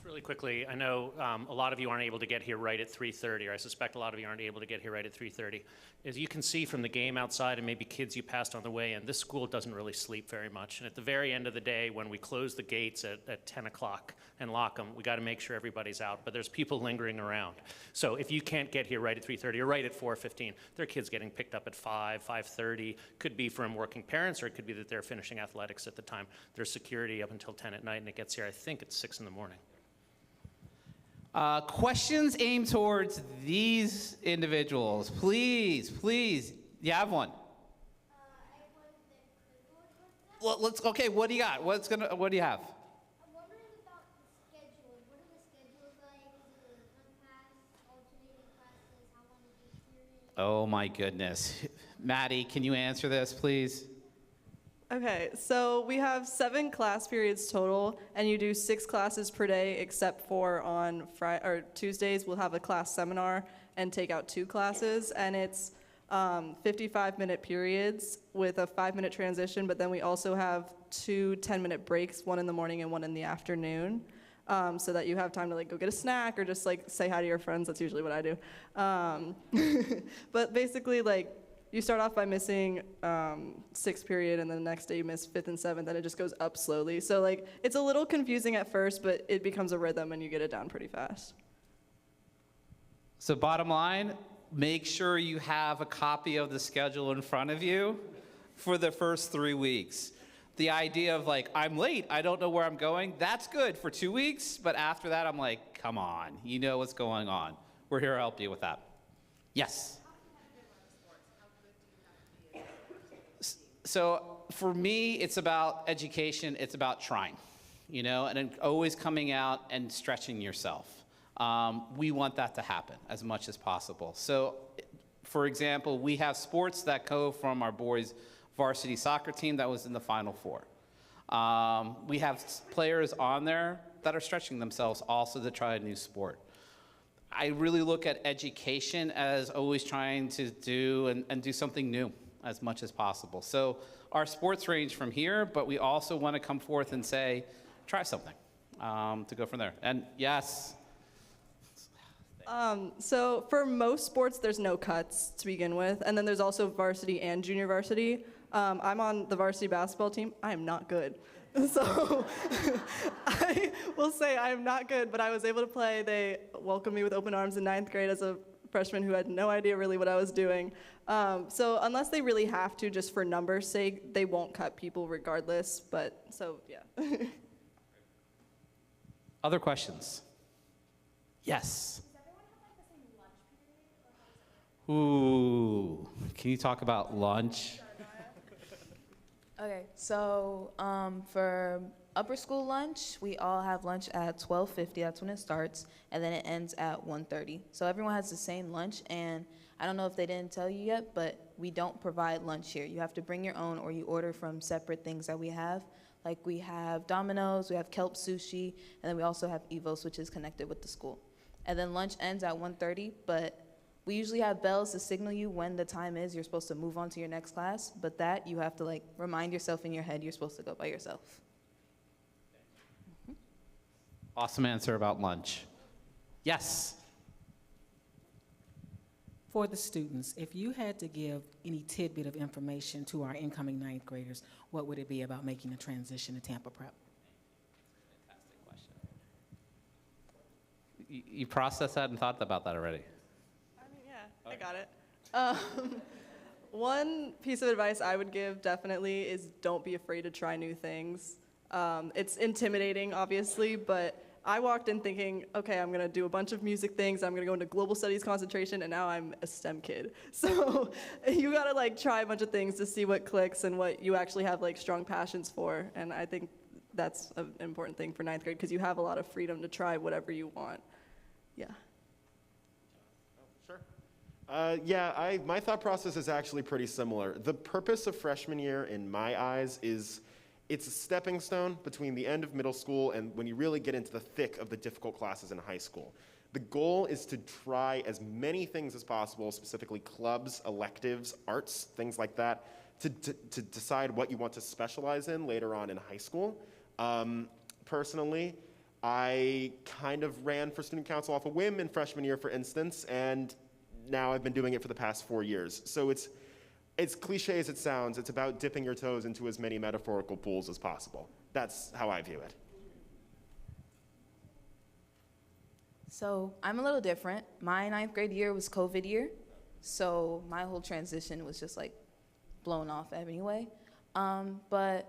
Really quickly, I know a lot of you aren't able to get here right at 3:30, or I suspect a lot of you aren't able to get here right at 3:30. As you can see from the game outside and maybe kids you passed on the way in, this school doesn't really sleep very much. And at the very end of the day, when we close the gates at 10 o'clock and lock them, we got to make sure everybody's out. But there's people lingering around. So if you can't get here right at 3:30 or right at 4:15, there are kids getting picked up at 5, 5:30. Could be from working parents, or it could be that they're finishing athletics at the time. There's security up until 10 at night, and it gets here, I think, at 6 in the morning. Questions aimed towards these individuals. Please, please. You have one. Well, okay, what do you got? What do you have? I'm wondering about the schedule. What are the schedules like? Is it unpassed, alternating classes? How long is each period? Oh my goodness. Maddie, can you answer this, please? Okay, so we have 7 class periods total, and you do 6 classes per day, except for on Tuesdays we'll have a class seminar and take out 2 classes, and it's 55-minute periods with a 5-minute transition, but then we also have 2 10-minute breaks, one in the morning and one in the afternoon, so that you have time to go get a snack or just say hi to your friends. That's usually what I do. But basically you start off by missing 6th period, and then the next day you miss 5th and 7th, and it just goes up slowly. So it's a little confusing at first, but it becomes a rhythm and you get it down pretty fast. So bottom line, make sure you have a copy of the schedule in front of you for the first 3 weeks. The idea of I'm late, I don't know where I'm going, that's good for 2 weeks, but after that I'm like, come on, you know what's going on. We're here to help you with that. Yes? So for me, it's about education, it's about trying, and then always coming out and stretching yourself. We want that to happen as much as possible. So, for example, we have sports that go from our boys' varsity soccer team that was in the Final Four. We have players on there that are stretching themselves also to try a new sport. I really look at education as always trying to do and do something new as much as possible. So our sports range from here, but we also want to come forth and say, try something to go from there. And yes. So for most sports, there's no cuts to begin with. And then there's also varsity and junior varsity. I'm on the varsity basketball team. I am not good. So I will say I am not good, but I was able to play. They welcomed me with open arms in 9th grade as a freshman who had no idea really what I was doing. So unless they really have to, just for numbers' sake, they won't cut people regardless. But so, yeah. Other questions? Yes. Ooh, can you talk about lunch? Okay, so for upper school lunch, we all have lunch at 12:50. That's when it starts, and then it ends at 1:30. So everyone has the same lunch, and I don't know if they didn't tell you yet, but we don't provide lunch here. You have to bring your own, or you order from separate things that we have. Like we have Domino's, we have Kelp Sushi, and then we also have Evos, which is connected with the school. And then lunch ends at 1:30, but we usually have bells to signal you when the time is you're supposed to move on to your next class, but that you have to remind yourself in your head you're supposed to go by yourself. Awesome answer about lunch. Yes. For the students, if you had to give any tidbit of information to our incoming 9th graders, what would it be about making the transition to Tampa Prep? Fantastic question. You processed that and thought about that already? I got it. One piece of advice I would give definitely is don't be afraid to try new things. It's intimidating, obviously, but I walked in thinking, okay, I'm gonna do a bunch of music things, I'm gonna go into global studies concentration, and now I'm a STEM kid. So you gotta try a bunch of things to see what clicks and what you actually have strong passions for. And I think that's an important thing for 9th grade because you have a lot of freedom to try whatever you want. Yeah. My thought process is actually pretty similar. The purpose of freshman year, in my eyes, is it's a stepping stone between the end of middle school and when you really get into the thick of the difficult classes in high school. The goal is to try as many things as possible, specifically clubs, electives, arts, things like that, to decide what you want to specialize in later on in high school. Personally, I kind of ran for student council off a whim in freshman year, for instance, and now I've been doing it for the past 4 years. So it's cliche as it sounds, it's about dipping your toes into as many metaphorical pools as possible. That's how I view it. So I'm a little different. My 9th grade year was COVID year, so my whole transition was just like blown off anyway. But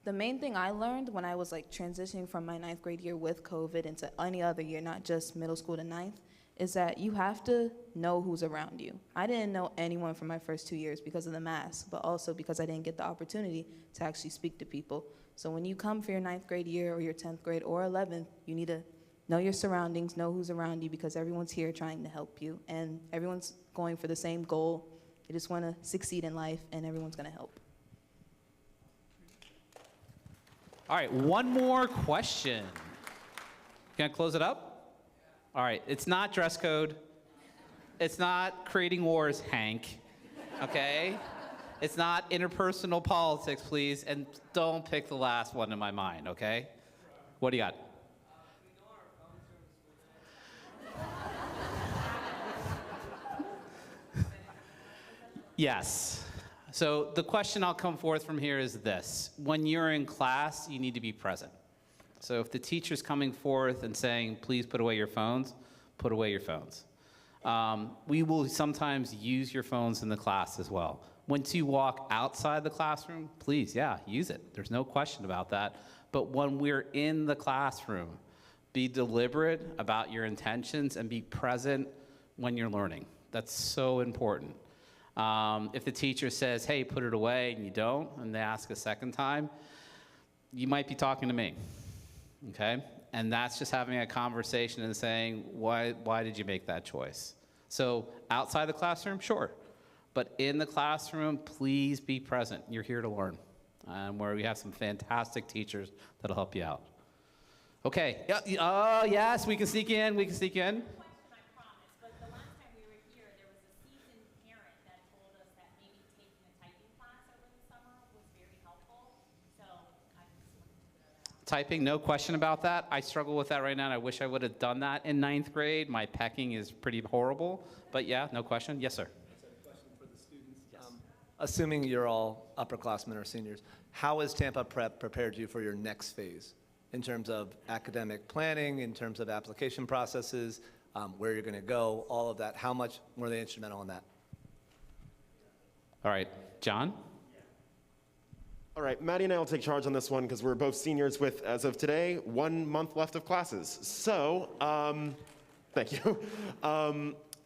the main thing I learned when I was like transitioning from my 9th grade year with COVID into any other year, not just middle school to 9th, is that you have to know who's around you. I didn't know anyone for my first 2 years because of the mask, but also because I didn't get the opportunity to actually speak to people. So when you come for your 9th grade year or your 10th grade or 11th, you need to know your surroundings, know who's around you, because everyone's here trying to help you, and everyone's going for the same goal. They just want to succeed in life, and everyone's going to help. All right, one more question. Can I close it up? All right, it's not dress code. It's not creating wars, Hank, okay? It's not interpersonal politics, please, and don't pick the last one in my mind, okay? What do you got? Yes. So the question I'll come forth from here is this. When you're in class, you need to be present. So if the teacher's coming forth and saying, please put away your phones, put away your phones. We will sometimes use your phones in the class as well. Once you walk outside the classroom, please, yeah, use it. There's no question about that. But when we're in the classroom, be deliberate about your intentions and be present when you're learning. That's so important. If the teacher says, hey, put it away, and you don't, and they ask a second time, you might be talking to me, okay? And that's just having a conversation and saying, why did you make that choice? So outside the classroom, sure. But in the classroom, please be present. You're here to learn, where we have some fantastic teachers that'll help you out. Okay, oh, yes, we can sneak in, we can sneak in. Typing, no question about that. I struggle with that right now, and I wish I would have done that in 9th grade. My pecking is pretty horrible, but yeah, no question. Yes, sir. Assuming you're all upperclassmen or seniors, how has Tampa Prep prepared you for your next phase in terms of academic planning, in terms of application processes, where you're going to go, all of that? How much were they instrumental in that? All right, John? All right, Maddie and I will take charge on this one because we're both seniors with, as of today, 1 month left of classes. So, thank you.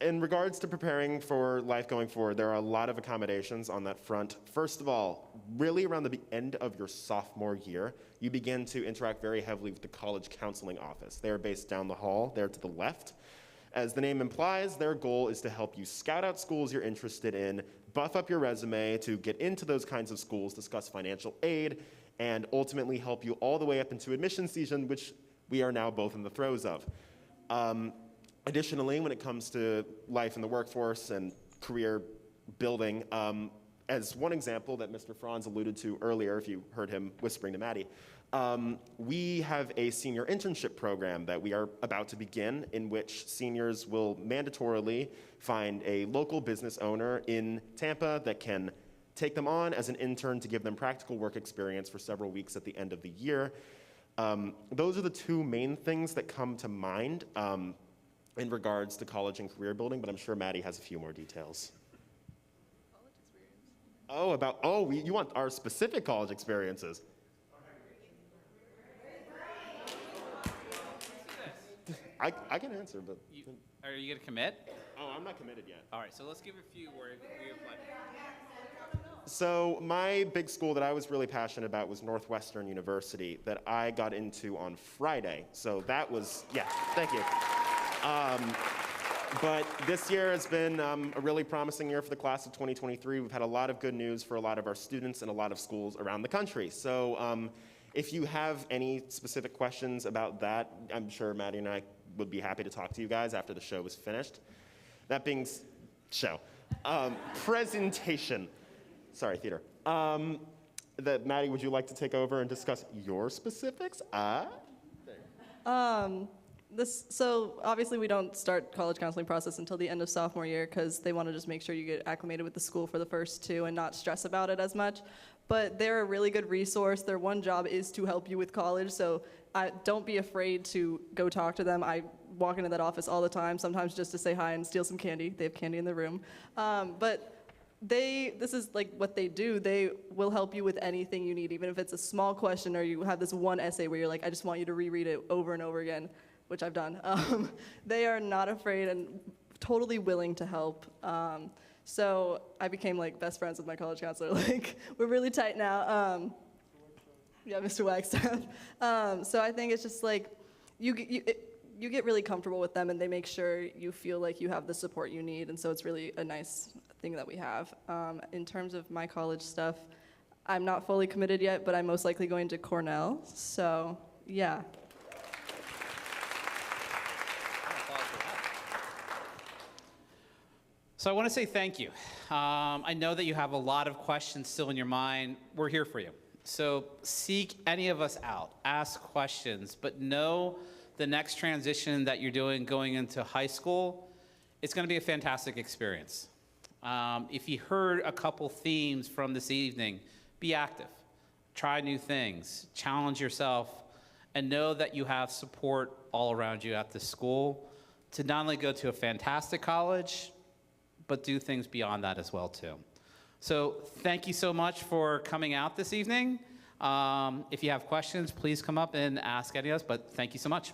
In regards to preparing for life going forward, there are a lot of accommodations on that front. First of all, really around the end of your sophomore year, you begin to interact very heavily with the college counseling office. They are based down the hall, there to the left. As the name implies, their goal is to help you scout out schools you're interested in, buff up your resume to get into those kinds of schools, discuss financial aid, and ultimately help you all the way up into admission season, which we are now both in the throes of. Additionally, when it comes to life in the workforce and career building, as one example that Mr. Franz alluded to earlier, if you heard him whispering to Maddie, we have a senior internship program that we are about to begin, in which seniors will mandatorily find a local business owner in Tampa that can take them on as an intern to give them practical work experience for several weeks at the end of the year. Those are the two main things that come to mind in regards to college and career building, but I'm sure Maddie has a few more details. You want our specific college experiences. I can answer, but... Are you going to commit? Oh, I'm not committed yet. All right, so let's give a few where we applied. So my big school that I was really passionate about was Northwestern University that I got into on Friday. So that was, yeah, thank you. But this year has been a really promising year for the class of 2023. We've had a lot of good news for a lot of our students and a lot of schools around the country. So if you have any specific questions about that, I'm sure Maddie and I would be happy to talk to you guys after the show is finished. That being presentation. Sorry, theater. Maddie, would you like to take over and discuss your specifics? So obviously we don't start college counseling process until the end of sophomore year because they want to just make sure you get acclimated with the school for the first 2 and not stress about it as much. But they're a really good resource. Their one job is to help you with college, so don't be afraid to go talk to them. I walk into that office all the time, sometimes just to say hi and steal some candy. They have candy in the room. But this is like what they do. They will help you with anything you need, even if it's a small question or you have this one essay where you're like, I just want you to reread it over and over again, which I've done. They are not afraid and totally willing to help. So I became like best friends with my college counselor. Like we're really tight now. Yeah, Mr. Wagstaff. So I think it's just like you get really comfortable with them and they make sure you feel like you have the support you need. And so it's really a nice thing that we have. In terms of my college stuff, I'm not fully committed yet, but I'm most likely going to Cornell. So yeah. So I want to say thank you. I know that you have a lot of questions still in your mind. We're here for you. So seek any of us out, ask questions, but know the next transition that you're doing going into high school, it's going to be a fantastic experience. If you heard a couple themes from this evening, be active, try new things, challenge yourself, and know that you have support all around you at the school to not only go to a fantastic college, but do things beyond that as well too. So thank you so much for coming out this evening. If you have questions, please come up and ask any of us, but thank you so much.